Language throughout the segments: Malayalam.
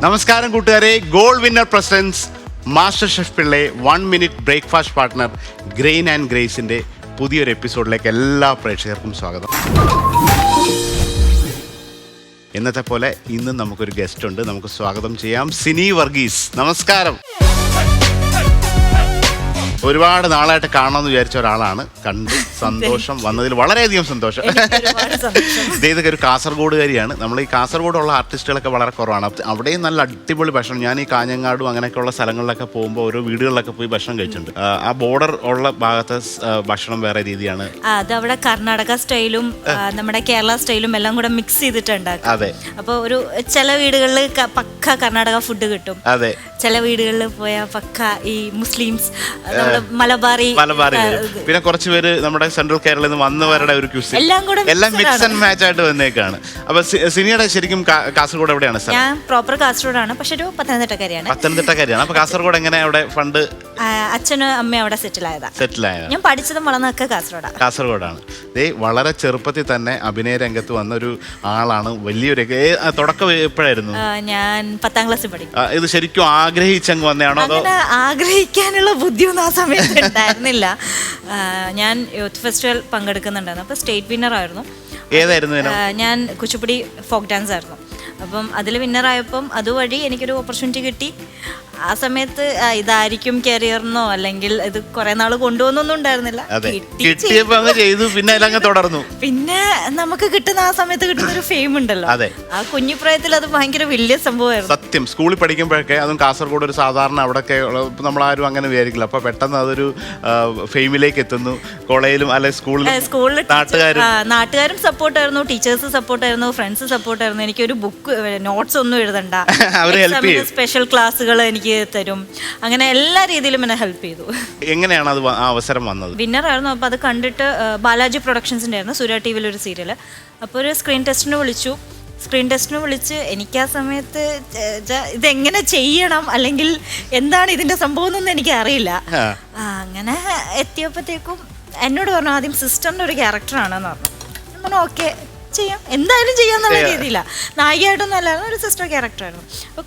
നമസ്കാരം കൂട്ടുകാരെ, gold winner presents master chef Pillai 1 minute breakfast partner grain and ഗ്രേസിന്റെ പുതിയൊരു എപ്പിസോഡിലേക്ക് എല്ലാ പ്രേക്ഷകർക്കും സ്വാഗതം. ഇന്നത്തെ പോലെ ഇന്നും നമുക്കൊരു ഗസ്റ്റ് ഉണ്ട്, നമുക്ക് സ്വാഗതം ചെയ്യാം. സിനി വർഗീസ്, നമസ്കാരം. ഒരുപാട് നാളായിട്ട് കാണണമെന്ന് വിചാരിച്ച ഒരാളാണ്. കണ്ട് സന്തോഷം, വന്നതിൽ വളരെയധികം സന്തോഷം. ഇതൊക്കെ ഒരു കാസർഗോഡുകാരിയാണ്. നമ്മൾ ഈ കാസർഗോഡുള്ള ആർട്ടിസ്റ്റുകളൊക്കെ വളരെ കുറവാണ്. അവിടെയും നല്ല അടിപൊളി ഭക്ഷണം. ഞാൻ ഈ കാഞ്ഞങ്ങാടും അങ്ങനെയൊക്കെയുള്ള സ്ഥലങ്ങളിലൊക്കെ പോകുമ്പോൾ ഓരോ വീടുകളിലൊക്കെ പോയി ഭക്ഷണം കഴിച്ചിട്ടുണ്ട്. ആ ബോർഡർ ഉള്ള ഭാഗത്തെ ഭക്ഷണം വേറെ രീതിയാണ്. അത് അവിടെ കർണാടക സ്റ്റൈലും നമ്മുടെ കേരള സ്റ്റൈലും എല്ലാം കൂടെ മിക്സ് ചെയ്തിട്ടുണ്ടാക്കും. അതെ. അപ്പോൾ ഒരു ചില വീടുകളിൽ പക്ക കർണാടക ഫുഡ് കിട്ടും. അതെ. ചില വീടുകളിൽ പോയാൽ പക്ക ഈ മുസ്ലിംസ് മലബാറി, പിന്നെ കുറച്ച് പേര് നമ്മുടെ സെൻട്രൽ കേരളയിൽ നിന്ന് വന്നവരുടെ ഒരു ക്യൂസിൻ എല്ലാം മിക്സ് ആൻഡ് മാച്ച് ആയിട്ട് വന്നേക്കാണ്. അപ്പൊ സിനിയുടെ ശരിക്കും കാസർഗോഡ് എവിടെയാണ്? ഞാൻ പ്രോപ്പർ കാസർഗോഡാണ്, പക്ഷെ ഒരു പത്തനംതിട്ടക്കാരിയാണ്. അപ്പൊ കാസർഗോഡ് എങ്ങനെയാ അവിടെ ഫണ്ട്? അച്ഛനും അമ്മയും അവിടെ സെറ്റിൽ ആയതാ. ഞാൻ പഠിച്ചതും വളർന്നൊക്കെ കാസർഗോഡാണ്. വളരെ ചെറുപ്പത്തിൽ തന്നെ അഭിനയ രംഗത്ത് വന്ന ഒരു ആളാണ്. വലിയൊരു തുടക്കം എപ്പോഴായിരുന്നു? ഞാൻ 10ാം ക്ലാസ്സിൽ പഠിക്കും. ഇത് ശരിക്കും ആഗ്രഹിച്ചങ്ങ് വന്നതാണോ അതോ? ആഗ്രഹിക്കാനുള്ള ബുദ്ധിയൊന്നും ആ സമയത്ത് ഉണ്ടായിരുന്നില്ല. ഞാൻ യൂത്ത് ഫെസ്റ്റിവൽ പങ്കെടുക്കുന്നുണ്ടായിരുന്നു. അപ്പോൾ സ്റ്റേറ്റ് വിന്നർ ആയിരുന്നു. ഏതായിരുന്നു? ഞാൻ കുച്ചിപ്പുടി ഫോക്ക് ഡാൻസ് ആയിരുന്നു. അപ്പം അതിൽ വിന്നറായപ്പം അതുവഴി എനിക്കൊരു ഓപ്പർച്യൂണിറ്റി കിട്ടി. ആ സമയത്ത് ഇതായിരിക്കും കരിയറിനോ അല്ലെങ്കിൽ ഇത് കുറെ നാൾ കൊണ്ടുപോകുന്നൊന്നും ഉണ്ടായിരുന്നില്ല. പിന്നെ നമുക്ക് കിട്ടുന്ന ആ സമയത്ത് കിട്ടുന്ന ഒരു ഫെയിം ഉണ്ടല്ലോ, ആ കുഞ്ഞു പ്രായത്തിൽ അത് ഭയങ്കര വലിയ സംഭവമായിരുന്നു. സത്യം. സ്കൂളിൽ പഠിക്കുമ്പോഴൊക്കെ, അതും കാസർഗോഡ് ഒരു സാധാരണ അവിടെയൊക്കെ നമ്മളാരും അങ്ങനെ വിചാരിക്കില്ല. അപ്പൊ പെട്ടെന്ന് അതൊരു ഫെയിമിലേക്ക് എത്തുന്നു. കോളേജിലും അല്ലെ സ്കൂളിൽ നാട്ടുകാരും സപ്പോർട്ടായിരുന്നു, ടീച്ചേഴ്സ് സപ്പോർട്ടായിരുന്നു, ഫ്രണ്ട്സ് സപ്പോർട്ടായിരുന്നു. എനിക്കൊരു ബുക്ക് നോട്ട്സ് ഒന്നും എഴുതണ്ട, സ്പെഷ്യൽ ക്ലാസ്സുകൾ എനിക്ക് തരും. അങ്ങനെ എല്ലാ രീതിയിലും എന്നെ ഹെൽപ്പ് ചെയ്തു. എങ്ങനെയാണ് അത് ആ അവസരം വന്നത്? വിന്നർ ആയിരുന്നു. അപ്പോൾ അത് കണ്ടിട്ട് ബാലാജി പ്രൊഡക്ഷൻസിൻ്റെ ആയിരുന്നു, സൂര്യ ടി വിയിൽ ഒരു സീരിയൽ. അപ്പോൾ ഒരു സ്ക്രീൻ ടെസ്റ്റിന് വിളിച്ച് എനിക്ക് ആ സമയത്ത് ഇതെങ്ങനെ ചെയ്യണം അല്ലെങ്കിൽ എന്താണ് ഇതിൻ്റെ സംഭവം എന്നൊന്നും എനിക്ക് അറിയില്ല. അങ്ങനെ എത്തിയപ്പോഴത്തേക്കും എന്നോട് പറഞ്ഞു, ആദ്യം സിസ്റ്ററിൻ്റെ ഒരു ക്യാരക്ടറാണെന്ന് പറഞ്ഞു. ഞാൻ പറഞ്ഞു ഓക്കെ ചെയ്യാം, എന്തായാലും ചെയ്യാന്നുള്ള രീതിയിലാണ്. നായികയായിട്ടൊന്നും അല്ലായിരുന്നു, ഒരു സിസ്റ്റർ ക്യാരക്ടറായിരുന്നു. അപ്പോൾ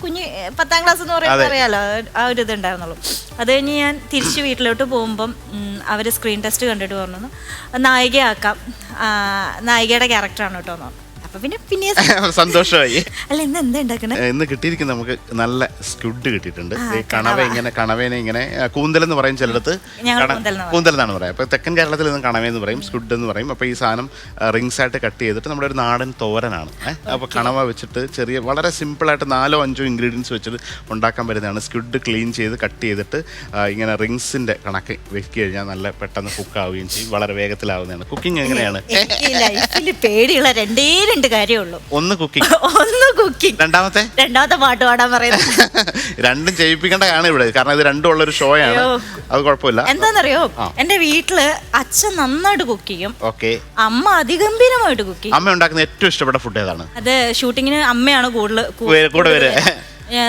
10ാം ക്ലാസ് എന്ന് പറയുമ്പോൾ അറിയാലോ, ആ ഒരു ഇതുണ്ടായിരുന്നുള്ളൂ. അത് കഴിഞ്ഞ് ഞാൻ തിരിച്ച് വീട്ടിലോട്ട് പോകുമ്പം അവർ സ്ക്രീൻ ടെസ്റ്റ് കണ്ടിട്ട് പറഞ്ഞു നായികയാക്കാം, നായികയുടെ ക്യാരക്ടറാണ് കേട്ടോ എന്ന് പറഞ്ഞു. പിന്നെ സന്തോഷമായി. അല്ല, ഇന്ന് എന്താ ഉണ്ടാക്കണേ? ഇന്ന് കിട്ടിയിരിക്കുന്ന നമുക്ക് നല്ല സ്ക്വിഡ് കിട്ടിയിട്ടുണ്ട്. കണവേനെ ഇങ്ങനെ കൂന്തൽ എന്ന് പറയും, ചിലടത്ത് കൂന്തൽ എന്നാണ് പറയാം. അപ്പൊ തെക്കൻ കേരളത്തിൽ നിന്ന് കണവയെന്ന് പറയും, സ്ക്വിഡ് എന്ന് പറയും. അപ്പൊ ഈ സാധനം റിങ്സ് ആയിട്ട് കട്ട് ചെയ്തിട്ട് നമ്മുടെ ഒരു നാടൻ തോരനാണ്. അപ്പൊ കണവ വെച്ചിട്ട് ചെറിയ വളരെ സിമ്പിളായിട്ട് 4-5 ഇൻഗ്രീഡിയൻസ് വെച്ചിട്ട് ഉണ്ടാക്കാൻ പറ്റുന്നതാണ്. സ്ക്വിഡ് ക്ലീൻ ചെയ്ത് കട്ട് ചെയ്തിട്ട് ഇങ്ങനെ റിങ്സിന്റെ കണക്ക് വെച്ച് കഴിഞ്ഞാൽ നല്ല പെട്ടെന്ന് കുക്ക് ആവുകയും ചെയ്യും, വളരെ വേഗത്തിലാവുന്നതാണ്. കുക്കിംഗ് എങ്ങനെയാണ്? പേടിയുള്ള രണ്ടേ കാര്യമുള്ളൂ. ഒന്ന് കുക്കിംഗ്, രണ്ടാമത്തെ പാട്ട് പാടാൻ പറയുന്നത്. രണ്ടും ചെയ്യിപ്പിക്കേണ്ടതാണ് ഇവിടെ, കാരണം ഇത് രണ്ടും ഉള്ള ഒരു ഷോ ആണ്. അത് കുഴപ്പമില്ല. എന്താന്നറിയോ, എന്റെ വീട്ടില് അച്ഛൻ നന്നായിട്ട് കുക്ക് ചെയ്യും, അമ്മ അതിഗംഭീരമായിട്ട് കുക്ക് ചെയ്യും. അമ്മ ഉണ്ടാക്കുന്ന ഏറ്റവും ഇഷ്ടപ്പെട്ട ഫുഡ് ഏതാണ്? അത് ഷൂട്ടിങ്ങിന് അമ്മയാണ് കൂടെ വരെ.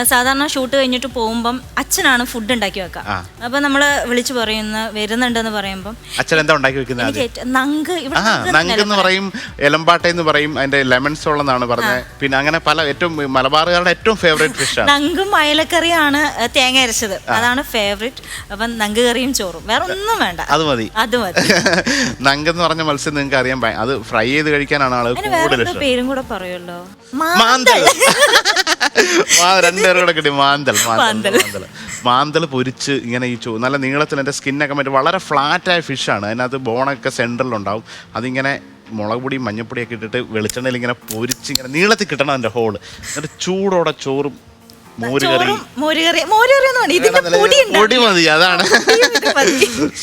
സാധാരണ ഷൂട്ട് കഴിഞ്ഞിട്ട് പോകുമ്പം അച്ഛനാണ് ഫുഡ് ഉണ്ടാക്കി വെക്കുക. അപ്പൊ നമ്മള് വിളിച്ചു പറയുന്ന വരുന്നുണ്ടെന്ന് പറയുമ്പം അച്ഛൻ എന്താ ഉണ്ടാക്കി വെക്കുന്നത്? നങ്ക് എന്ന് പറയും, എലമ്പാട്ട എന്ന് പറയും, അതിന്റെ ലെമൺ സോൾ എന്നാണ് പറഞ്ഞത്. പിന്നെ അങ്ങനെ പല ഏറ്റവും മലബാറുകാരുടെ ഏറ്റവും ഫേവറേറ്റ് ഫിഷ് ആണ് നങ്കും അയലക്കറിയാണ്, തേങ്ങ അരച്ചത്, അതാണ് ഫേവറേറ്റ്. അപ്പം നങ്ക് കറിയും ചോറും, വേറെ ഒന്നും വേണ്ട, അത് മതി. നങ്ക് എന്ന് പറഞ്ഞ മത്സ്യം നിങ്ങൾക്ക് അറിയാൻ, അത് ഫ്രൈ ചെയ്ത് കഴിക്കാനാണ് ആള് കൂടുതൽ ഇഷ്ടം. പേരും കൂടെ പറയുമല്ലോ, മാന്തൽ. രണ്ടുപേരും കൂടെ കിട്ടി, മാന്തൽ പൊരിച്ച് ഇങ്ങനെ ഈ നല്ല നീളത്തിൽ എൻ്റെ സ്കിന്നൊക്കെ മറ്റേ വളരെ ഫ്ലാറ്റായ ഫിഷാണ്. അതിനകത്ത് ബോണൊക്കെ സെൻറ്ററിലുണ്ടാവും. അതിങ്ങനെ മുളക് പൊടിയും മഞ്ഞപ്പൊടിയൊക്കെ ഇട്ടിട്ട് വെളിച്ചെണ്ണയിൽ ഇങ്ങനെ പൊരിച്ച് ഇങ്ങനെ നീളത്തിൽ കിട്ടണം അതിൻ്റെ ഹോള്. എന്നിട്ട് ചൂടോടെ ചോറും പൊടി മതി, അതാണ്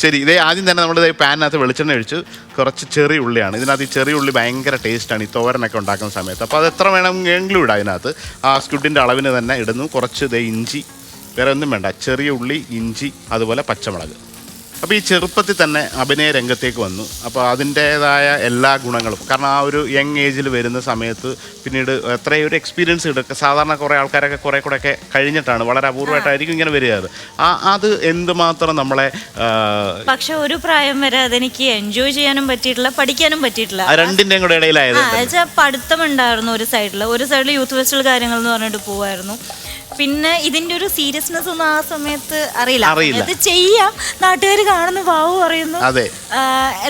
ശരി. ഇതേ ആദ്യം തന്നെ നമ്മൾ പാനിനകത്ത് വെളിച്ചെണ്ണ ഒഴിച്ച് കുറച്ച് ചെറിയ ഉള്ളിയാണ്. ഇതിനകത്ത് ഈ ചെറിയ ഉള്ളി ഭയങ്കര ടേസ്റ്റാണ് ഈ തോരനൊക്കെ ഉണ്ടാക്കുന്ന സമയത്ത്. അപ്പോൾ അത് എത്ര വേണമെങ്കിലും ഇടാം. അതിനകത്ത് ആ സ്ക്വിഡിൻ്റെ അളവിന് തന്നെ ഇടുന്നു. കുറച്ച് ഇഞ്ചി, വേറെ ഒന്നും വേണ്ട, ചെറിയ ഉള്ളി, ഇഞ്ചി, അതുപോലെ പച്ചമുളക്. അപ്പോൾ ഈ ചെറുപ്പത്തിൽ തന്നെ അഭിനയ രംഗത്തേക്ക് വന്നു. അപ്പോൾ അതിൻ്റേതായ എല്ലാ ഗുണങ്ങളും, കാരണം ആ ഒരു യങ് ഏജിൽ വരുന്ന സമയത്ത് പിന്നീട് എത്രയും ഒരു എക്സ്പീരിയൻസ് കിട്ടും. സാധാരണ കുറേ ആൾക്കാരൊക്കെ കുറേ കൂടെയൊക്കെ കഴിഞ്ഞിട്ടാണ്, വളരെ അപൂർവമായിട്ടായിരിക്കും ഇങ്ങനെ വരിക. അത് എന്തുമാത്രം നമ്മളെ, പക്ഷെ ഒരു പ്രായം വരെ അതെനിക്ക് എൻജോയ് ചെയ്യാനും പറ്റിയിട്ടില്ല, പഠിക്കാനും പറ്റിയിട്ടില്ല. രണ്ടിൻ്റെയും കൂടെ ഇടയിലായത് പഠിത്തം ഉണ്ടായിരുന്നു. ഒരു സൈഡിൽ യൂത്ത് ഫെസ്റ്റിവൽ കാര്യങ്ങൾ എന്ന് പറഞ്ഞിട്ട് പോവായിരുന്നു. പിന്നെ ഇതിന്റെ ഒരു സീരിയസ്നെസ് ഒന്നും ആ സമയത്ത് അറിയില്ല. അറിയില്ല. ഇത് ചെയ്യാം, നാട്ടുകാർ കാണുന്നു, ബാബു പറയുന്നു, അതെ,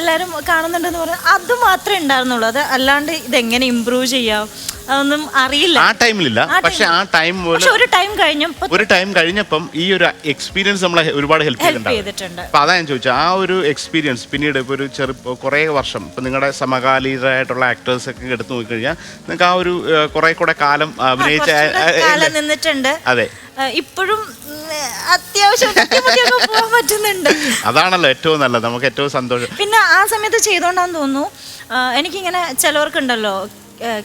എല്ലാരും കാണുന്നുണ്ടെന്ന് പറഞ്ഞു, അത് മാത്രമേ ഉണ്ടായിരുന്നുള്ളൂ. അത് അല്ലാണ്ട് ഇതെങ്ങനെ ഇമ്പ്രൂവ് ചെയ്യാം അതൊന്നും അറിയില്ല ആ ടൈമിലില്ല. പക്ഷെ ആ ടൈം ഒരു ടൈം കഴിഞ്ഞപ്പം ഈ ഒരു എക്സ്പീരിയൻസ് നമ്മളെ ഒരുപാട് ഹെൽപ്പ് ചെയ്തിട്ടുണ്ട്. അപ്പൊ അതാ ഞാൻ ചോദിച്ചത്, ആ ഒരു എക്സ്പീരിയൻസ് പിന്നീട് ഇപ്പൊ ഒരു കുറേ വർഷം ഇപ്പൊ നിങ്ങളുടെ സമകാലീനരായിട്ടുള്ള ആക്ടേഴ്സ് ഒക്കെ എടുത്തു നോക്കിക്കഴിഞ്ഞാൽ നിങ്ങൾക്ക് ആ ഒരു കുറെ കൂടെ കാലം അഭിനയിച്ച നിന്നിട്ടുണ്ട്. അതെ, ഇപ്പോഴും അത്യാവശ്യം പോകാൻ പറ്റുന്നുണ്ട്. അതാണല്ലോ ഏറ്റവും നല്ലത്, നമുക്ക് ഏറ്റവും സന്തോഷം. പിന്നെ ആ സമയത്ത് ചെയ്തോണ്ടാന്ന് തോന്നുന്നു, എനിക്കിങ്ങനെ ചിലവർക്കുണ്ടല്ലോ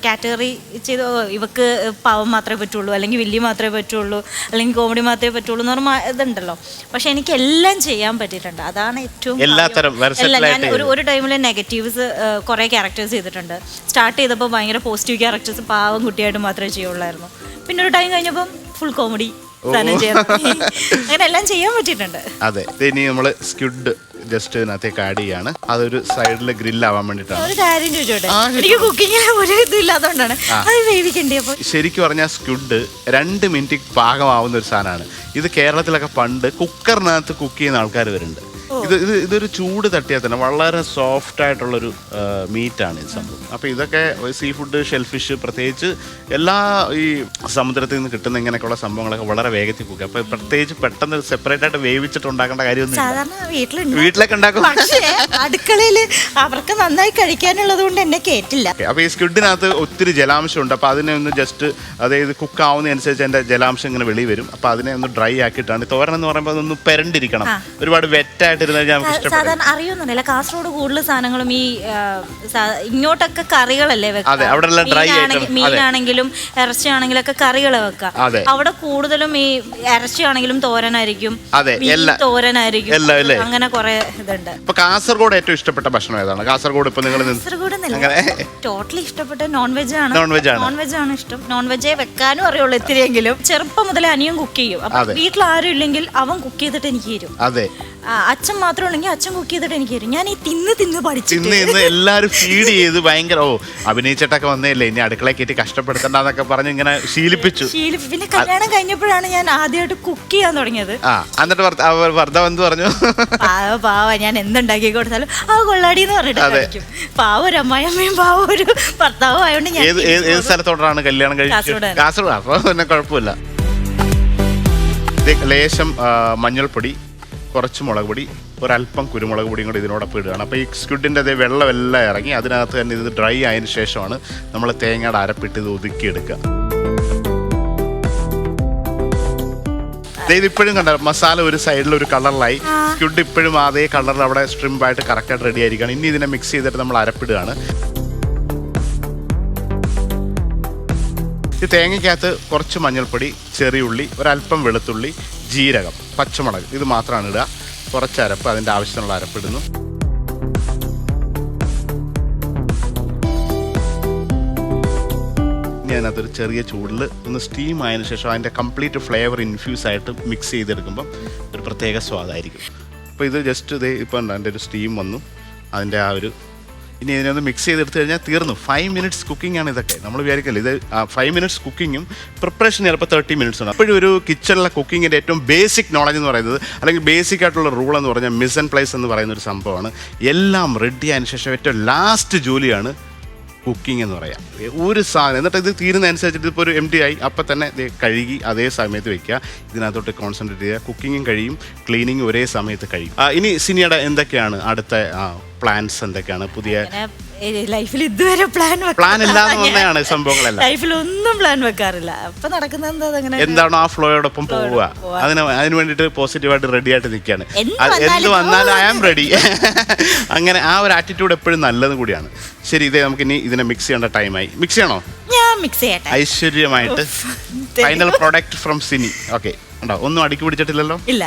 കാറ്റഗറി ചെയ്ത് ഇവക്ക് പാവം മാത്രമേ പറ്റുള്ളൂ, അല്ലെങ്കിൽ വില്ലി മാത്രമേ പറ്റുള്ളൂ, അല്ലെങ്കിൽ കോമഡി മാത്രമേ പറ്റുള്ളൂ എന്ന് പറഞ്ഞാൽ ഇതുണ്ടല്ലോ. പക്ഷെ എനിക്ക് എല്ലാം ചെയ്യാൻ പറ്റിയിട്ടുണ്ട്. അതാണ് ഏറ്റവും ഞാൻ ഒരു ടൈമിൽ നെഗറ്റീവ്സ് കുറേ ക്യാരക്ടേഴ്സ് ചെയ്തിട്ടുണ്ട്. സ്റ്റാർട്ട് ചെയ്തപ്പോൾ ഭയങ്കര പോസിറ്റീവ് ക്യാരക്ടേഴ്സ് പാവം കുട്ടിയായിട്ട് മാത്രമേ ചെയ്യുള്ളായിരുന്നു. പിന്നെ ഒരു ടൈം കഴിഞ്ഞപ്പം ഫുൾ കോമഡി അങ്ങനെ എല്ലാം ചെയ്യാൻ പറ്റിയിട്ടുണ്ട്. അതെ, ഇനി നമ്മള് സ്ക്വിഡ് ജസ്റ്റ് ഇതിനകത്തേക്ക് ആഡ് ചെയ്യാണ്. അതൊരു സൈഡിൽ ഗ്രില്ലാവാൻ വേണ്ടിട്ടാണ്. ഒരു കാര്യം ചോദിച്ചോട്ടെ, എനിക്ക് കുക്കിങ്ങിന് ഒരു ഇല്ലാത്തതുകൊണ്ടാണ് അത് വേവിക്കണ്ടേ. അപ്പോൾ ശരിക്കും പറഞ്ഞാൽ സ്ക്വിഡ് 2 മിനിറ്റ് പാകമാവുന്ന ഒരു സാധനമാണ്. ഇത് കേരളത്തിലൊക്കെ പണ്ട് കുക്കറിനകത്ത് കുക്ക് ചെയ്യുന്ന ആൾക്കാർ വരുന്നുണ്ട്. ഇതൊരു ചൂട് തട്ടിയാൽ തന്നെ വളരെ സോഫ്റ്റ് ആയിട്ടുള്ളൊരു മീറ്റാണ് ഇത് സംഭവം. അപ്പോൾ ഇതൊക്കെ സീ ഫുഡ്, ഷെൽഫിഷ്, പ്രത്യേകിച്ച് എല്ലാ ഈ സമുദ്രത്തിൽ നിന്ന് കിട്ടുന്ന ഇങ്ങനെയൊക്കെയുള്ള സംഭവങ്ങളൊക്കെ വളരെ വേഗത്തിൽ കുക്ക്. അപ്പോൾ പ്രത്യേകിച്ച് പെട്ടെന്ന് സെപ്പറേറ്റ് ആയിട്ട് വേവിച്ചിട്ട് ഉണ്ടാക്കേണ്ട കാര്യമൊന്നും വീട്ടിലൊക്കെ ഉണ്ടാക്കും. അടുക്കളയിൽ അവർക്ക് നന്നായി കഴിക്കാനുള്ളത് കൊണ്ട് എന്നെ കേട്ടില്ല. അപ്പോൾ ഈ സ്ക്വിഡിനകത്ത് ഒത്തിരി ജലാംശം ഉണ്ട്. അപ്പോൾ അതിനെ ഒന്ന് ജസ്റ്റ്, അതായത് കുക്ക് ആവുന്നതനുസരിച്ച് അതിൻ്റെ ജലാംശം ഇങ്ങനെ വെളി വരും. അപ്പോൾ അതിനെ ഒന്ന് ഡ്രൈ ആക്കിയിട്ടാണ്. തോരൻ എന്ന് പറയുമ്പോൾ അതൊന്ന് പെരണ്ടിരിക്കണം, ഒരുപാട് വെറ്റായിട്ട്. സാധാരണ അറിയുന്നില്ല, കാസർഗോഡ് കൂടുതൽ സാധനങ്ങളും ഈ ഇങ്ങോട്ടൊക്കെ കറികളല്ലേ വെക്കുക. മീനാണെങ്കിലും ഇറച്ചിയാണെങ്കിലും ഒക്കെ കറികളെ വെക്കാം. അവിടെ കൂടുതലും ഈ ഇറച്ചിയാണെങ്കിലും തോരനായിരിക്കും, തോരനായിരിക്കും, അങ്ങനെ കുറെ ഇതുണ്ട്. കാസർഗോഡ് ഏറ്റവും ഇഷ്ടപ്പെട്ട ഭക്ഷണം ഏതാണ്? കാസർഗോഡ് ഇപ്പൊ നിങ്ങൾ ടോട്ടലി ഇഷ്ടപ്പെട്ട നോൺ വെജ് ആണ്. നോൺ വെജ് ആണ് ഇഷ്ടം. നോൺ വെജേ വെക്കാനും അറിയുള്ളൂ ഇത്തിരിയെങ്കിലും. ചെറുപ്പം മുതലേ അനിയൻ കുക്ക് ചെയ്യും. അപ്പൊ വീട്ടിൽ ആരും ഇല്ലെങ്കിൽ അവൻ കുക്ക് ചെയ്തിട്ട് എനിക്ക് തരും. അച്ഛൻ മാത്രം ഉണ്ടെങ്കിൽ അച്ഛൻ കുക്ക് ചെയ്തിട്ട് എനിക്ക് തരും. ഞാൻ ഈ തിന്ന് പഠിച്ചു എല്ലാരും ഫീഡ് ചെയ്ത് ഭയങ്കര അഭിനയിച്ചിട്ടൊക്കെ വന്നേല്ലേ, ഇനി അടുക്കള കയറ്റി കഷ്ടപ്പെടുത്തണ്ടെന്നൊക്കെ പറഞ്ഞ് ഇങ്ങനെ ശീലിപ്പിച്ചു. പിന്നെ കല്യാണം കഴിഞ്ഞപ്പോഴാണ് ഞാൻ ആദ്യമായിട്ട് കുക്ക് ചെയ്യാൻ തുടങ്ങിയത്. എന്നിട്ട് ഭർത്താവ് എന്ത് പറഞ്ഞു? പാവ ഞാൻ എന്തുണ്ടാക്കി കൊടുത്താലും കൊള്ളാടി എന്ന് പറഞ്ഞിട്ട് പാവ ഒരു അമ്മായിയമ്മയും പാവ ഒരു ഭർത്താവും ആയതുകൊണ്ട് ഞാൻ. ഏത് സ്ഥലത്തോടാണ് കല്യാണം കഴിച്ചത്? കാസർഗോഡ്. അപ്പൊ പിന്നെ കുഴപ്പമില്ല. ലേശം മഞ്ഞൾപ്പൊടി, കുറച്ച് മുളക് പൊടി, ഒരല്പം കുരുമുളക് പൊടിയും കൂടി ഇതിനോടൊപ്പം ഇടുകയാണ്. അപ്പോൾ ഈ സ്ക്വിഡിൻ്റെ അതേ വെള്ളമെല്ലാം ഇറങ്ങി അതിനകത്ത് തന്നെ ഇത് ഡ്രൈ ആയതിനു ശേഷമാണ് നമ്മൾ തേങ്ങയുടെ അരപ്പിട്ട് ഇത് ഒതുക്കിയെടുക്കുക. ഇതിപ്പോഴും കണ്ട മസാല ഒരു സൈഡിൽ ഒരു കളറിലായി. സ്ക്വിഡ് ഇപ്പോഴും അതേ കളറിൽ അവിടെ സ്ട്രിംപായിട്ട് കറക്റ്റായിട്ട് റെഡി ആയിരിക്കുകയാണ്. ഇനി ഇതിനെ മിക്സ് ചെയ്തിട്ട് നമ്മൾ അരപ്പിടുകയാണ്. ഈ തേങ്ങയ്ക്കകത്ത് കുറച്ച് മഞ്ഞൾപ്പൊടി, ചെറിയുള്ളി, ഒരല്പം വെളുത്തുള്ളി, ജീരകം, പച്ചമുളക്, ഇത് മാത്രമാണ് ഇടുക. കുറച്ച് അരപ്പ്, അതിൻ്റെ ആവശ്യത്തിനുള്ള അരപ്പിടുന്നു. ഇനി അതിനകത്തൊരു ചെറിയ ചൂടിൽ ഒന്ന് സ്റ്റീം ആയതിനു ശേഷം അതിൻ്റെ കംപ്ലീറ്റ് ഫ്ലേവർ ഇൻഫ്യൂസ് ആയിട്ട് മിക്സ് ചെയ്തെടുക്കുമ്പം ഒരു പ്രത്യേക സ്വാദായിരിക്കും. അപ്പോൾ ഇത് ജസ്റ്റ് ഇത് ഇപ്പം അതിൻ്റെ ഒരു സ്റ്റീം വന്നു, അതിൻ്റെ ആ ഒരു ഇനി ഇതിനൊന്ന് മിക്സ് ചെയ്തെടുത്ത് കഴിഞ്ഞാൽ തീർന്നു. 5 മിനിറ്റ്സ് കുക്കിംഗ് ആണ് ഇതൊക്കെ. നമ്മൾ വിചാരിക്കില്ല ഇത് 5 മിനിറ്റ്സ് കുക്കിങ്ങും പ്രിപ്പറേഷൻ ചിലപ്പോൾ 30 മിനിറ്റ്സ് ആണ്. അപ്പോഴും ഒരു കിച്ചണിലെ കുക്കിങ്ങിൻ്റെ ഏറ്റവും ബേസിക് നോളജ് എന്ന് പറയുന്നത്, അല്ലെങ്കിൽ ബേസിക് ആയിട്ടുള്ള റൂൾ എന്ന് പറഞ്ഞാൽ മിസ് ആൻഡ് പ്ലേസ് എന്ന് പറയുന്ന ഒരു സംഭവമാണ്. എല്ലാം റെഡി ആയതിനു ശേഷം ഏറ്റവും ലാസ്റ്റ് ജോലിയാണ് കുക്കിംഗ് എന്ന് പറയാം. ഒരു സാധനം എന്നിട്ട് ഇത് തീരുന്നതനുസരിച്ചിട്ട് ഇപ്പോൾ ഒരു empty ആയി അപ്പം തന്നെ ഇത് കഴുകി അതേ സമയത്ത് വെക്കുക. ഇതിനകത്തോട്ട് കോൺസെൻട്രേറ്റ് ചെയ്യുക. കുക്കിങ്ങും കഴിയും, ക്ലീനിങ്ങും ഒരേ സമയത്ത് കഴിയും. ഇനി സിനിയുടെ എന്തൊക്കെയാണ് അടുത്ത പ്ലാൻസ്? എന്തൊക്കെയാണ് പുതിയ ലൈഫിൽ ഇതുവരെ പ്ലാൻ ഇല്ലാതെ വന്നതാണ് സംഭവങ്ങളെല്ലാം. ലൈഫിൽ ഒന്നും പ്ലാൻ വെക്കാറില്ല. അപ്പൊ നടക്കുന്നത് എന്താണോ ആ ഫ്ലോയോടൊപ്പം പോവുക. അതിന് വേണ്ടിയിട്ട് പോസിറ്റീവായിട്ട് റെഡി ആയിട്ട് നിൽക്കുകയാണ്. എന്ത് വന്നാലും ഐ ആം റെഡി. അങ്ങനെ ആ ഒരു ആറ്റിറ്റ്യൂഡ് എപ്പോഴും നല്ലത് കൂടിയാണ്. ശരി, ഇതേ നമുക്ക് ഇനി ഇതിനെ മിക്സ് ചെയ്യേണ്ട ടൈമായി. മിക്സ് ചെയ്യണോ? ഐശ്വര്യമായിട്ട് final product from Sini. Okay, ഉണ്ടോ? ഒന്നും അടുക്കി പിടിച്ചിട്ടില്ലല്ലോ? ഇല്ല.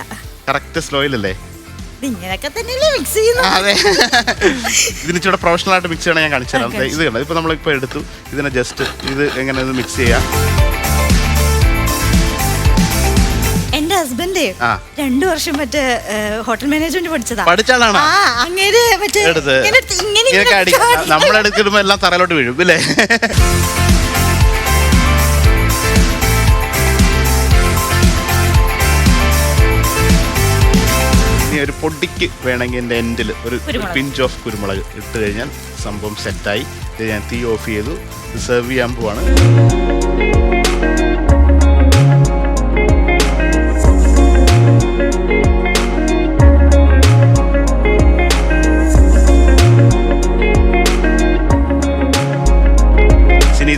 കറക്റ്റ് സ്ലോയിലല്ലേ? ഇങ്ങനെയൊക്കെ തന്നെയല്ലേ മിക്സ് ചെയ്യുന്നത്. അതെ, ഇതിനിച്ചിടെ പ്രൊഫഷണൽ ആയിട്ട് മിക്സ് ചെയ്യണം. ഞാൻ കാണിച്ചു തരാം. ഇത് കണ്ടോ, ഇപ്പൊ നമ്മളിപ്പോ എടുത്തു. ഇതിനെ ജസ്റ്റ് ഇത് എങ്ങനെ മിക്സ് ചെയ്യാം. എന്റെ ഹസ്ബൻഡ് 2 വർഷം മറ്റേ ഹോട്ടൽ മാനേജ്മെന്റ് പഠിച്ചതാ. പഠിച്ചാളാണ് അങ്ങനെ നമ്മളെടുക്കുമ്പോ എല്ലാം തറയിലോട്ട് വീഴും ഇല്ലേ? പൊടിക്ക് വേണമെങ്കിൽ എൻ്റെ എൻഡിൽ ഒരു കുരുമുളക്. പിഞ്ച് ഓഫ് കുരുമുളക് ഇട്ട് കഴിഞ്ഞാൽ സംഭവം സെറ്റായി. ഇത് ഞാൻ തീ ഓഫ് ചെയ്തു. സെർവ് ചെയ്യാൻ പോവാണ്.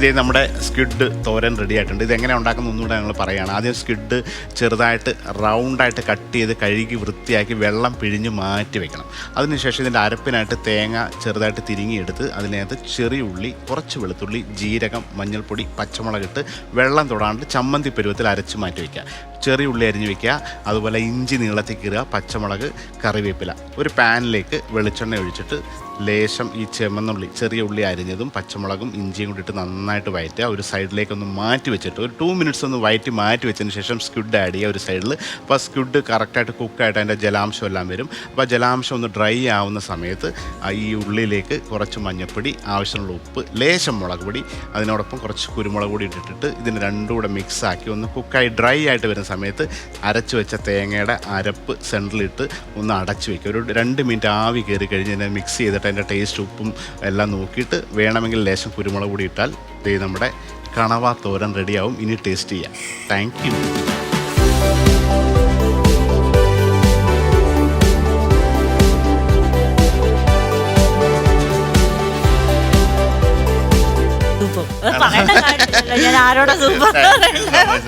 ഇതേ നമ്മുടെ സ്ക്വിഡ് തോരൻ റെഡി ആയിട്ടുണ്ട്. ഇതെങ്ങനെ ഉണ്ടാക്കുന്ന ഒന്നുകൂടെ ഞങ്ങൾ പറയുകയാണ്. ആദ്യം സ്ക്വിഡ് ചെറുതായിട്ട് റൗണ്ടായിട്ട് കട്ട് ചെയ്ത് കഴുകി വൃത്തിയാക്കി വെള്ളം പിഴിഞ്ഞ് മാറ്റി വെക്കണം. അതിനുശേഷം ഇതിൻ്റെ അരപ്പിനായിട്ട് തേങ്ങ ചെറുതായിട്ട് തിരിങ്ങിയെടുത്ത് അതിനകത്ത് ചെറിയ ഉള്ളി, കുറച്ച് വെളുത്തുള്ളി, ജീരകം, മഞ്ഞൾപ്പൊടി, പച്ചമുളകിട്ട് വെള്ളം തൊടാണ്ട് ചമ്മന്തി പരുവത്തിൽ അരച്ച് മാറ്റി വയ്ക്കുക. ചെറിയ ഉള്ളി അരിഞ്ഞ് വയ്ക്കുക. അതുപോലെ ഇഞ്ചി നീളത്തിൽ കീറുക, പച്ചമുളക്, കറിവേപ്പില. ഒരു പാനിലേക്ക് വെളിച്ചെണ്ണ ഒഴിച്ചിട്ട് ലേശം ഈ ചെമന്നുള്ളി, ചെറിയ ഉള്ളി അരിഞ്ഞതും പച്ചമുളകും ഇഞ്ചിയും കൂടി ഇട്ട് നന്നായിട്ട് വയറ്റുക. ഒരു സൈഡിലേക്കൊന്ന് മാറ്റി വെച്ചിട്ട് ഒരു 2 മിനിറ്റ്സ് ഒന്ന് വയറ്റി മാറ്റി വെച്ചതിന് ശേഷം സ്ക്വിഡ് ആഡ് ചെയ്യുക ഒരു സൈഡിൽ. അപ്പോൾ സ്ക്വിഡ് കറക്റ്റായിട്ട് കുക്കായിട്ട് അതിൻ്റെ ജലാംശം എല്ലാം വരും. അപ്പോൾ ജലാംശം ഒന്ന് ഡ്രൈ ആവുന്ന സമയത്ത് ഈ ഉള്ളിലേക്ക് കുറച്ച് മഞ്ഞൾപ്പൊടി, ആവശ്യമുള്ള ഉപ്പ്, ലേശം മുളക് പൊടി, അതിനോടൊപ്പം കുറച്ച് കുരുമുളക് പൊടി ഇട്ടിട്ട് ഇതിന് രണ്ടും കൂടെ മിക്സാക്കി ഒന്ന് കുക്കായി ഡ്രൈ ആയിട്ട് വരുന്ന സമയത്ത് അരച്ച് വെച്ച തേങ്ങയുടെ അരപ്പ് സെൻറ്ററിലിട്ട് ഒന്ന് അടച്ച് വയ്ക്കുക. ഒരു 2 മിനിറ്റ് ആവി കയറി കഴിഞ്ഞ് ഇതിനെ മിക്സ് ചെയ്തിട്ട് അതിൻ്റെ ടേസ്റ്റ് ഉപ്പും എല്ലാം നോക്കിയിട്ട് വേണമെങ്കിൽ ലേശം കുരുമുളക് പൊടി ഇട്ടാൽ നമ്മുടെ കണവ തോരൻ റെഡിയാവും. ഇനി ടേസ്റ്റ് ചെയ്യാം. Thank you. ഞാൻ ആരോടാ സൂപ്പർ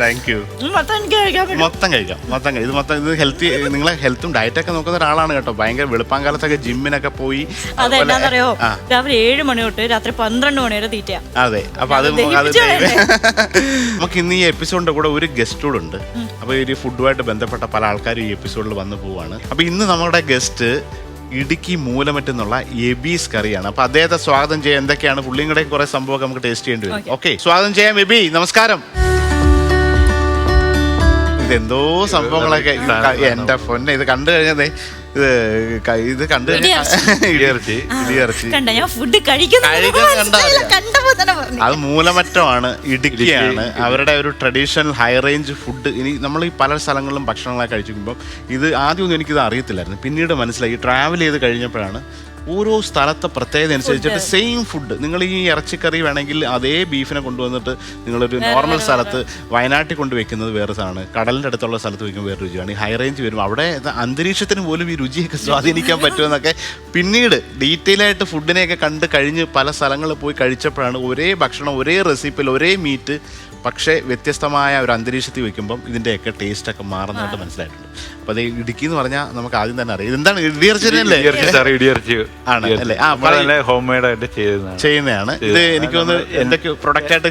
താങ്ക് യു. മൊത്തം എനിക്ക് കഴിക്കാൻ പറ്റും. മൊത്തം കഴിക്കാം. ഇത് ഹെൽത്തി. നിങ്ങളെ ഹെൽത്തും ഡയറ്റൊക്കെ നോക്കുന്ന ഒരാളാണ് കേട്ടോ. ഭയങ്കര വെളുപ്പാങ്കാലത്തൊക്കെ ജിമ്മിനൊക്കെ പോയി. അതെന്താണെന്നറിയോ, രാവിലെ 7 മണി തൊട്ട് രാത്രി 12 മണി വരെ തീറ്റ. അതെ. അപ്പൊ അത് നമുക്ക് ഇന്ന് ഈ എപ്പിസോഡിന്റെ കൂടെ ഒരു ഗസ്റ്റ് കൂടെ ഉണ്ട്. അപ്പൊ ഈ ഫുഡുമായിട്ട് ബന്ധപ്പെട്ട പല ആൾക്കാരും ഈ എപ്പിസോഡിൽ വന്നു പോവാണ്. അപ്പൊ ഇന്ന് നമ്മുടെ ഗസ്റ്റ് ഇടുക്കി മൂലമറ്റെന്നുള്ള എബീസ് കറിയാണ്. അപ്പൊ അദ്ദേഹത്തെ സ്വാഗതം ചെയ്യാൻ എന്തൊക്കെയാണ് പുള്ളിയും കൂടെ കുറെ സംഭവമൊക്കെ നമുക്ക് ടേസ്റ്റ് ചെയ്യേണ്ടി വരും. ഓക്കെ, സ്വാഗതം ചെയ്യാം എബി. നമസ്കാരം. ഇതെന്തോ സംഭവങ്ങളൊക്കെ എന്റെ പൊന്നെ, ഇത് കണ്ടു കഴിഞ്ഞതേ ഇത് കണ്ടു ഇടിയിറച്ചി ഞാൻ ഫുഡ് അത് മൂലമറ്റമാണ്, ഇടുക്കിയാണ്. അവരുടെ ഒരു ട്രഡീഷണൽ ഹൈ റേഞ്ച് ഫുഡ്. ഇനി നമ്മൾ ഈ പല സ്ഥലങ്ങളിലും ഭക്ഷണങ്ങളൊക്കെ കഴിച്ചിരിക്കുമ്പോൾ ഇത് ആദ്യമൊന്നും എനിക്കിത് അറിയത്തില്ലായിരുന്നു. പിന്നീട് മനസ്സിലായി, ട്രാവൽ ചെയ്ത് കഴിഞ്ഞപ്പോഴാണ് ഓരോ സ്ഥലത്തെ പ്രത്യേകത അനുസരിച്ചിട്ട് സെയിം ഫുഡ്. നിങ്ങൾ ഈ ഇറച്ചിക്കറി വേണമെങ്കിൽ അതേ ബീഫിനെ കൊണ്ടുവന്നിട്ട് നിങ്ങളൊരു നോർമൽ സ്ഥലത്ത് വയനാട്ടിൽ കൊണ്ട് വെക്കുന്നത് വേറെ സാധനമാണ്, കടലിൻ്റെ അടുത്തുള്ള സ്ഥലത്ത് വയ്ക്കുമ്പോൾ വേറെ രുചിയാണ്. ഈ ഹൈ റേഞ്ച് വരുമ്പോൾ അവിടെ അന്തരീക്ഷത്തിന് പോലും ഈ രുചിയൊക്കെ സ്വാധീനിക്കാൻ പറ്റുമെന്നൊക്കെ പിന്നീട് ഡീറ്റെയിൽ ആയിട്ട് ഫുഡിനെയൊക്കെ കണ്ട് കഴിഞ്ഞ് പല സ്ഥലങ്ങളിൽ പോയി കഴിച്ചപ്പോഴാണ് ഒരേ ഭക്ഷണം, ഒരേ റെസിപ്പിയിൽ, ഒരേ മീറ്റ്, പക്ഷേ വ്യത്യസ്തമായ ഒരു അന്തരീക്ഷത്തിൽ വയ്ക്കുമ്പം ഇതിൻ്റെയൊക്കെ ടേസ്റ്റൊക്കെ മാറുന്നതായിട്ട് മനസ്സിലായിട്ടുണ്ട്. അപ്പോൾ അത് ഇടുക്കി എന്ന് പറഞ്ഞാൽ നമുക്ക് ആദ്യം തന്നെ അറിയാം. ഇതെന്താണ്? ഇടിയിറച്ചി ആണ് അല്ലേ? ഹോം മെയ്ഡ് ആയിട്ട് ചെയ്യുന്നതാണ്. ഇത് എനിക്ക് തോന്നുന്നു എന്തൊക്കെ പ്രൊഡക്റ്റ് ആയിട്ട്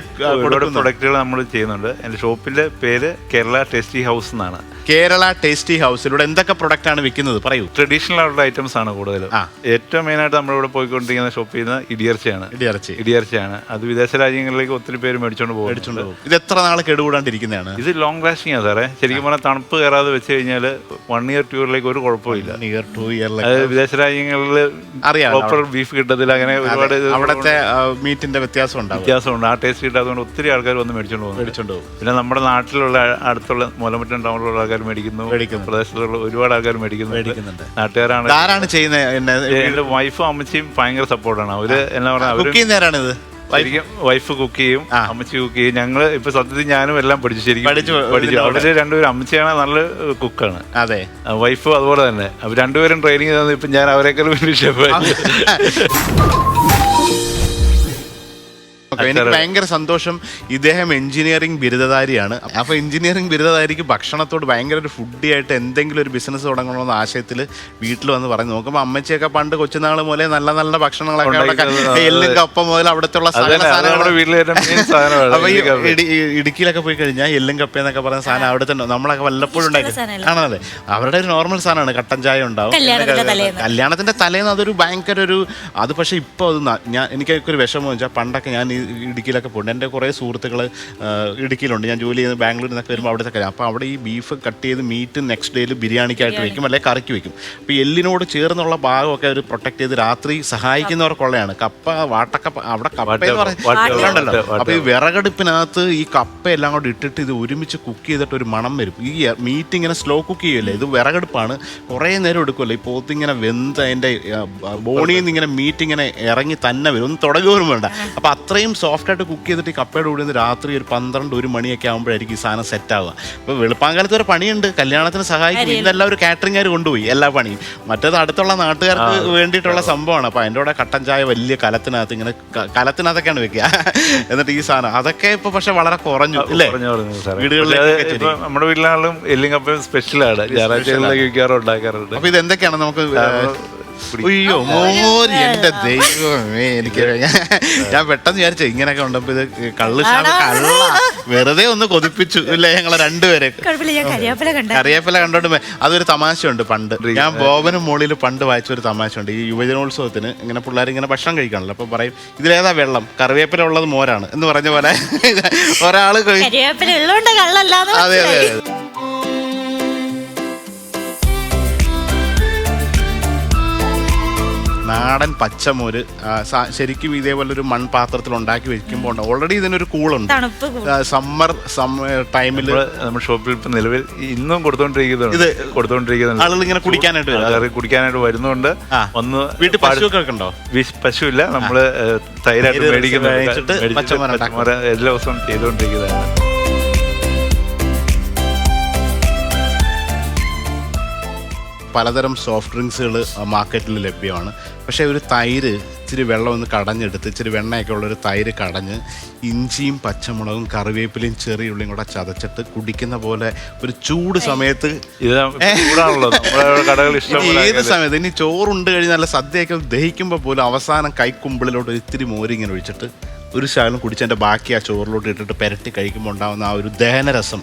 പ്രൊഡക്റ്റുകൾ നമ്മൾ ചെയ്യുന്നുണ്ട്. എൻ്റെ ഷോപ്പിന്റെ പേര് കേരള ടേസ്റ്റി ഹൗസ് എന്നാണ്. കേരള ടേസ്റ്റി ഹൗസിലൂടെ എന്തൊക്കെ പ്രൊഡക്റ്റ് ആണ് വിൽക്കുന്നത്? പറയൂ. ട്രഡീഷണൽ ആയിട്ടുള്ള ഐറ്റംസ് ആണ് കൂടുതലും. ഏറ്റവും മെയിനായിട്ട് നമ്മളിവിടെ പോയിക്കൊണ്ടിരിക്കുന്ന ഷോപ്പിൽ നിന്ന് ഇടിയിറച്ചിയാണ്. അത് വിദേശ രാജ്യങ്ങളിലേക്ക് ഒത്തിരി പേര് മേടിച്ചോണ്ട് പോകും. ഇത് എത്ര നാൾ കേടുകൂടാണ്ടിരിക്കുന്നതാണ്? ഇത് ലോങ് ലാസ്റ്റിംഗ് ആണ് സാറേ. ശരിക്കും പറഞ്ഞാൽ തണുപ്പ് കയറാതെ വെച്ച് കഴിഞ്ഞാൽ 1 ഇയർ 2 ഇയറിലേക്ക് ഒരു കുഴപ്പമില്ല. 1 ഇയർ 2 ഇയർ വിദേശ രാജ്യങ്ങളിൽ പ്രോപ്പർ ബീഫ് കിട്ടത്തില്ല. അങ്ങനെ ഒരുപാട് അവിടുത്തെ മീറ്റിന്റെ വ്യത്യാസമുണ്ട്. ആ ടേസ്റ്റ് കിട്ടാത്തതുകൊണ്ട് ഒത്തിരി ആൾക്കാർ വന്ന് മേടിച്ചോണ്ട് പോകും. പിന്നെ നമ്മുടെ നാട്ടിലുള്ള അടുത്തുള്ള മൂലമറ്റം ടൗണിലുള്ള ആൾക്കാർ മേടിക്കുന്നു, പ്രദേശത്തുള്ള ഒരുപാട് ആൾക്കാർ മേടിക്കുന്നുണ്ട്. നാട്ടുകാരാണ് ചെയ്യുന്നത്. എന്റെ വൈഫും അമ്മച്ചിയും ഭയങ്കര സപ്പോർട്ടാണ്. അവര് എന്നാ പറയുക, വൈഫ് കുക്ക് ചെയ്യും, അമ്മച്ചി കുക്ക് ചെയ്യും. ഞങ്ങള് ഇപ്പൊ സത്യത്തിൽ ഞാനും എല്ലാം പഠിച്ചു. ശരിക്കും പഠിച്ചു. അവര് രണ്ടുപേരും, അമ്മച്ചിയാണ് നല്ല കുക്കാണ്, അതെ, വൈഫും അതുപോലെ തന്നെ. അവർ രണ്ടുപേരും ട്രെയിനിങ് തന്നു. ഇപ്പൊ ഞാൻ അവരെക്കാൾ വലിയ ഷെഫായി. എനിക്ക് ഭയങ്കര സന്തോഷം. ഇദ്ദേഹം എഞ്ചിനീയറിംഗ് ബിരുദധാരിയാണ്. അപ്പോൾ എഞ്ചിനീയറിംഗ് ബിരുദധാരിക്ക് ഭക്ഷണത്തോട് ഭയങ്കര ഒരു ഫുഡി ആയിട്ട് എന്തെങ്കിലും ഒരു ബിസിനസ് തുടങ്ങണമെന്ന ആശയത്തിൽ വീട്ടിൽ വന്ന് പറഞ്ഞു നോക്കുമ്പോൾ അമ്മച്ചിയൊക്കെ പണ്ട് കൊച്ചുനാൾ മുതലേ നല്ല നല്ല ഭക്ഷണങ്ങളൊക്കെ, എല്ലും കപ്പ മുതൽ അവിടുത്തെ അപ്പൊ ഇടുക്കിയിലൊക്കെ പോയി കഴിഞ്ഞാൽ എല്ലും കപ്പ എന്നൊക്കെ പറയുന്ന സാധനം അവിടുത്തെ നമ്മളൊക്കെ വല്ലപ്പോഴും ഉണ്ടാക്കി ആണല്ലേ. അവരുടെ ഒരു നോർമൽ സാധനമാണ്. കട്ടൻ ചായ ഉണ്ടാവും കല്യാണത്തിന്റെ തലേന്ന്. അതൊരു ഭയങ്കര ഒരു അത്. പക്ഷെ ഇപ്പൊ അത് എനിക്കൊരു വിഷമം വെച്ചാൽ പണ്ടൊക്കെ ഞാൻ ഈ ഇടുക്കിയിലൊക്കെ പോകുന്നുണ്ട്. എൻ്റെ കുറേ സുഹൃത്തുക്കൾ ഇടുക്കിയിലുണ്ട്. ഞാൻ ജോലി ചെയ്യുന്ന ബാംഗ്ലൂരിൽ നിന്നൊക്കെ വരുമ്പോൾ അവിടുത്തെ കാര്യം. അപ്പോൾ അവിടെ ഈ ബീഫ് കട്ട് ചെയ്ത് മീറ്റ് നെക്സ്റ്റ് ഡേയിൽ ബിരിയാണിക്കായിട്ട് വെക്കും, അല്ലെങ്കിൽ കറിക്ക് വെക്കും. അപ്പോൾ എല്ലിനോട് ചേർന്നുള്ള ഭാഗമൊക്കെ അവർ പ്രൊട്ടക്ട് ചെയ്ത് രാത്രി സഹായിക്കുന്നവർക്കുള്ളതാണ്. കപ്പ വാട്ടക്കപ്പ, അവിടെ കപ്പ എന്ന് പറയുന്നുണ്ടല്ലോ. അപ്പോൾ ഈ വിറകടുപ്പിനകത്ത് ഈ കപ്പ എല്ലാം കൂടെ ഇട്ടിട്ട് ഇത് ഒരുമിച്ച് കുക്ക് ചെയ്തിട്ട് ഒരു മണം വരും. ഈ മീറ്റ് ഇങ്ങനെ സ്ലോ കുക്ക് ചെയ്യല്ലേ, ഇത് വിറകടുപ്പാണ്, കുറേ നേരം എടുക്കുമല്ലോ. ഈ പോത്തിങ്ങനെ വെന്ത് അതിൻ്റെ ബോണിയിൽ നിന്ന് ഇങ്ങനെ മീറ്റ് ഇങ്ങനെ ഇറങ്ങി തന്നെ വരും, ഒന്നും തുടങ്ങുകയും വേണ്ട. അപ്പോൾ അത്രയും സോഫ്റ്റായിട്ട് കുക്ക് ചെയ്തിട്ട് ഈ കപ്പയുടെ കൂടെ നിന്ന് രാത്രി ഒരു 12-1 മണിയൊക്കെ ആകുമ്പോഴായിരിക്കും ഈ സാധനം സെറ്റ് ആവുക. അപ്പോൾ വെളുപ്പാങ്കാലത്ത് ഒരു പണിയുണ്ട്, കല്യാണത്തിന് സഹായിക്കും. ഇതെല്ലാം ഒരു കാറ്ററിംഗുകാർ കൊണ്ടുപോയി എല്ലാ പണിയും. മറ്റേത് അടുത്തുള്ള നാട്ടുകാർക്ക് വേണ്ടിയിട്ടുള്ള സംഭവമാണ്. അപ്പോൾ അതിൻ്റെ കൂടെ കട്ടൻ ചായ വലിയ കലത്തിനകത്ത് ഇങ്ങനെ കലത്തിനകത്തൊക്കെയാണ് വെക്കുക. എന്നിട്ട് ഈ സാധനം അതൊക്കെ ഇപ്പൊ പക്ഷെ വളരെ കുറഞ്ഞു അല്ലേ വീടുകളിലേക്ക്. നമ്മുടെ വീട്ടിലാണെങ്കിലും എല്ലും കപ്പയും സ്പെഷ്യലാണ്, ഞായറാഴ്ചകളിലേക്ക് ഉണ്ടാക്കാറുണ്ട്. അപ്പൊ ഇത് എന്തൊക്കെയാണ് നമുക്ക്? അയ്യോ മോര്, എന്റെ ദൈവമേ, എനിക്ക് ഞാൻ പെട്ടെന്ന് വിചാരിച്ചു ഇങ്ങനെയൊക്കെ ഉണ്ടപ്പോ ഇത് കള്ള വെറുതെ ഒന്ന് കൊതിപ്പിച്ചു ഇല്ലേ ഞങ്ങളെ രണ്ടുപേരെ. കറിവേപ്പില കണ്ടോണ്ട് അതൊരു തമാശയുണ്ട്. പണ്ട് ഞാൻ ബോബനും മോളിൽ പണ്ട് വായിച്ചൊരു തമാശയുണ്ട്. ഈ യുവജനോത്സവത്തിന് ഇങ്ങനെ പിള്ളേർ ഇങ്ങനെ ഭക്ഷണം കഴിക്കാണല്ലോ, അപ്പൊ പറയും ഇതിലേതാ വെള്ളം, കറിവേപ്പില ഉള്ളത് മോരാണ് എന്ന് പറഞ്ഞ പോലെ ഒരാള്. അതെ അതെ അതെ. നാടൻ പച്ചമോര് ശരിക്കും ഇതേപോലെ ഒരു മൺപാത്രത്തിൽ ഉണ്ടാക്കി വെക്കുമ്പോൾ ഓൾറെഡി ഇതിനൊരു കൂളുണ്ട്. സമ്മർ ടൈമിൽ നമ്മുടെ ഷോപ്പിൽ ഇപ്പൊ നിലവിൽ ഇന്നും കൊടുത്തോണ്ടിരിക്കുന്നുണ്ട്. ആളുകൾ ഇങ്ങനെ കുടിക്കാനായിട്ട് വരുന്നുണ്ട്. ഒന്ന് വീട്ടിൽ പശുവൊക്കെ ഉണ്ടോ? പശുവില്ല, നമ്മള് തൈരായിട്ട് മേടിക്കുന്ന എല്ലാ ദിവസവും ചെയ്തുകൊണ്ടിരിക്കുന്നതാണ്. പലതരം സോഫ്റ്റ് ഡ്രിങ്ക്സുകൾ മാർക്കറ്റിൽ ലഭ്യമാണ്. പക്ഷേ ഒരു തൈര് ഇച്ചിരി വെള്ളം ഒന്ന് കടഞ്ഞെടുത്ത് ഇച്ചിരി വെണ്ണയൊക്കെ ഉള്ളൊരു തൈര് കടഞ്ഞ് ഇഞ്ചിയും പച്ചമുളകും കറിവേപ്പിലയും ചെറിയ ഉള്ളിയും കൂടെ ചതച്ചിട്ട് കുടിക്കുന്ന പോലെ ഒരു ചൂട് സമയത്ത്, ഏത് സമയത്ത് ഇനി ചോറുണ്ട് കഴിഞ്ഞാൽ നല്ല സദ്യയൊക്കെ ദഹിക്കുമ്പോൾ പോലും അവസാനം കൈക്കുമ്പിളിലോട്ട് ഇത്തിരി മോരിങ്ങനെ ഒഴിച്ചിട്ട് ഒരു ശകലം കുടിച്ചതിൻ്റെ ബാക്കി ആ ചോറിലോട്ട് ഇട്ടിട്ട് പെരട്ടി കഴിക്കുമ്പോൾ ഉണ്ടാകുന്ന ആ ഒരു ദഹനരസം,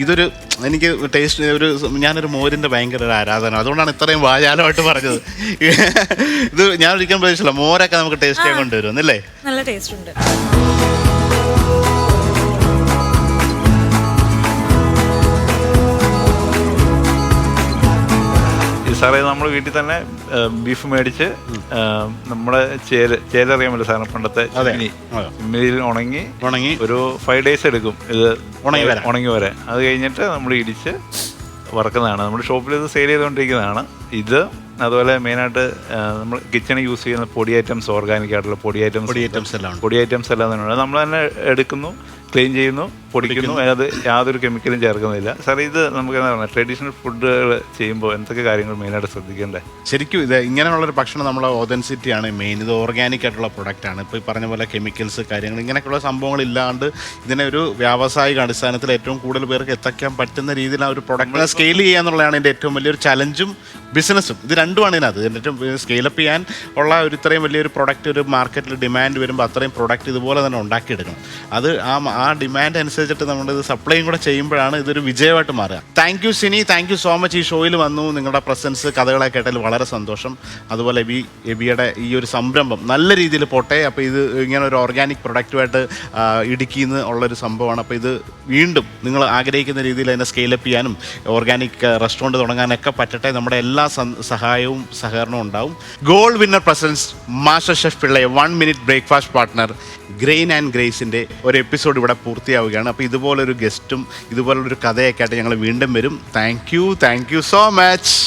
ഇതൊരു എനിക്ക് ടേസ്റ്റ് ഞാനൊരു മോരിൻ്റെ ഭയങ്കര ഒരു ആരാധന. അതുകൊണ്ടാണ് ഇത്രയും വാചാലമായിട്ട് പറഞ്ഞത്. ഇത് ഞാൻ ഒരിക്കലും പ്രതീക്ഷിച്ചില്ല മോരൊക്കെ നമുക്ക് ടേസ്റ്റ് ചെയ്യാൻ കൊണ്ടുവരും എന്നല്ലേ. നല്ല ടേസ്റ്റ് ഉണ്ട്. സാറേ നമ്മൾ വീട്ടിൽ തന്നെ ബീഫ് മേടിച്ച് നമ്മുടെ ചേലറിയാമല്ലോ സാറിന്, പണ്ടത്തെ ചിമ്മിനിയിൽ ഉണങ്ങി ഒരു 5 days എടുക്കും ഇത് ഉണങ്ങി വരെ. അത് കഴിഞ്ഞിട്ട് നമ്മൾ ഇടിച്ച് വറക്കുന്നതാണ്. നമ്മുടെ ഷോപ്പിൽ ഇത് സെയിൽ ചെയ്തുകൊണ്ടിരിക്കുന്നതാണ്. ഇത് അതുപോലെ മെയിനായിട്ട് നമ്മൾ കിച്ചണിൽ യൂസ് ചെയ്യുന്ന പൊടി ഐറ്റംസ്, ഓർഗാനിക് ആയിട്ടുള്ള പൊടി ഐറ്റംസ് എല്ലാം തന്നെ നമ്മൾ തന്നെ എടുക്കുന്നു, ക്ലീൻ ചെയ്യുന്നു, പൊടിക്കുന്നു. അത് യാതൊരു കെമിക്കലും ചേർക്കുന്നില്ല. സാർ ഇത് നമുക്ക് എന്താ പറയുക, ട്രഡീഷണൽ ഫുഡുകൾ ചെയ്യുമ്പോൾ എന്തൊക്കെ കാര്യങ്ങൾ മെയിനായിട്ട് ശ്രദ്ധിക്കേണ്ടത്? ശരിക്കും ഇത് ഇങ്ങനെയുള്ളൊരു ഭക്ഷണം നമ്മളെ ഓതൻസിറ്റിയാണ് മെയിൻ. ഇത് ഓർഗാനിക് ആയിട്ടുള്ള പ്രൊഡക്റ്റാണ്. ഇപ്പോൾ ഈ പറഞ്ഞ പോലെ കെമിക്കൽസ് കാര്യങ്ങൾ ഇങ്ങനെയൊക്കെയുള്ള സംഭവങ്ങളില്ലാണ്ട് ഇതിനെ ഒരു വ്യാവസായിക അടിസ്ഥാനത്തിൽ ഏറ്റവും കൂടുതൽ പേർക്ക് എത്തിക്കാൻ പറ്റുന്ന രീതിയിൽ ആ ഒരു പ്രൊഡക്റ്റിനെ സ്കെയിൽ ചെയ്യുക എന്നുള്ളതാണ് എൻ്റെ ഏറ്റവും വലിയൊരു ചലഞ്ചും ബിസിനസ്സും. ഇത് രണ്ടുമാണ് ഇതിനകത്ത്. ഏറ്റവും സ്കെയിലപ്പ് ചെയ്യാൻ ഉള്ള ഒരു ഇത്രയും വലിയൊരു പ്രൊഡക്റ്റ് ഒരു മാർക്കറ്റിൽ ഡിമാൻഡ് വരുമ്പോൾ അത്രയും പ്രൊഡക്റ്റ് ഇതുപോലെ തന്നെ ഉണ്ടാക്കിയെടുക്കണം. അത് ആ ഡിമാൻഡ് അനുസരിച്ചിട്ട് നമ്മളിത് സപ്ലൈയും കൂടെ ചെയ്യുമ്പോഴാണ് ഇതൊരു വിജയമായിട്ട് മാറുക. Thank you Sini, thank you so much. ഈ ഷോയിൽ വന്നു, നിങ്ങളുടെ പ്രസൻസ്, കഥകളൊക്കെ കേട്ടതിൽ വളരെ സന്തോഷം. അതുപോലെ എബിയുടെ ഈ ഒരു സംരംഭം നല്ല രീതിയിൽ പോട്ടെ. അപ്പോൾ ഇത് ഇങ്ങനെ ഒരു ഓർഗാനിക് പ്രൊഡക്റ്റുമായിട്ട് ഇടുക്കിയിൽ നിന്ന് ഉള്ളൊരു സംഭവമാണ്. അപ്പോൾ ഇത് വീണ്ടും നിങ്ങൾ ആഗ്രഹിക്കുന്ന രീതിയിൽ അതിനെ സ്കെയിലപ്പ് ചെയ്യാനും ഓർഗാനിക് റെസ്റ്റോറൻറ്റ് തുടങ്ങാനൊക്കെ പറ്റട്ടെ. നമ്മുടെ എല്ലാ സഹായവും സഹകരണവും ഉണ്ടാവും. Gold winner presents master chef പിള്ളയെ 1 minute breakfast partner grain and ഗ്രേസിൻ്റെ ഒരു എപ്പിസോഡ് ഇവിടെ പൂർത്തിയാവുകയാണ്. അപ്പോൾ ഇതുപോലൊരു ഗസ്റ്റും ഇതുപോലൊരു കഥയൊക്കെ ആയിട്ട് ഞങ്ങൾ വീണ്ടും വരും. Thank you so much.